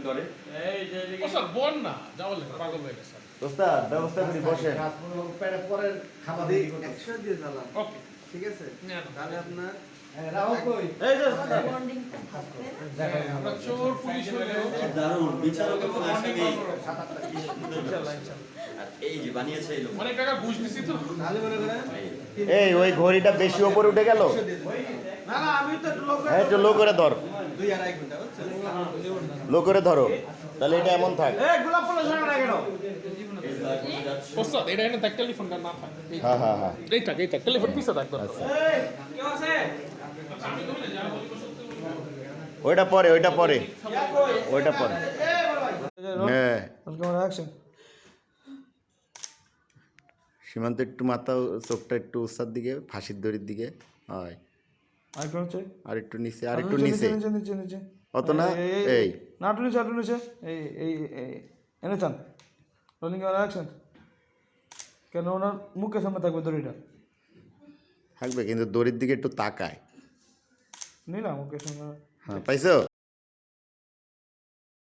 করে এই যে স্যার বল না যা বলে পাগল হয়ে গেছে ওস্তাদ ব্যবস্থা করি বসেন পরের খাবার যদি 100 দিয়ে চালান ওকে ঠিক আছে তাহলে আপনার রাহুল কই এই যে বন্ডিংটা থাকবে আমরা চোর পুলিশ হলেও দারুণ বিচারক এবং আসামি ইনশাআল্লাহ আর এই যে বানিয়েছে এই লোক অনেক টাকা ঘুষ দিছি তো তাহলে মনে করেন এই ওই ঘড়িটা বেশি উপরে উঠে গেল না না আমি তো একটু লোক হ্যাঁ একটু লো করে ধর 2.5 ঘন্টা বুঝছেন লো করে ধরো তাহলে এটা এমন থাক এই গোলাপ ফুল ছাড়া না কেন ওস্তাদ এটা এনে দেখ টেলিফোনটা না থাক হ্যাঁ হ্যাঁ হ্যাঁ এইটা টেলিফোন পিছে থাক এই কেউ আছে আমি তো বলে যা বলি ওইটা পরে ইয়া কই ওইটা পরে এই বড় ভাই হ্যাঁ ওয়েলকাম অ্যাকশন সীমান্ত একটু মাথা চোখটা একটু উৎসার দিকে ফাঁসির দড়ির দিকে হয় আর কোন হচ্ছে আর একটু নিচে আর একটু নিচে নিচে নিচে নিচে অত না এই না আটু নিচে এই এই এই এনে চান রোলিং আর অ্যাকশন কেন ওনার মুখের সামনে থাকবে দড়িটা থাকবে কিন্তু দড়ির দিকে একটু তাকায় নিলাম মুখের সামনে হ্যাঁ পাইছো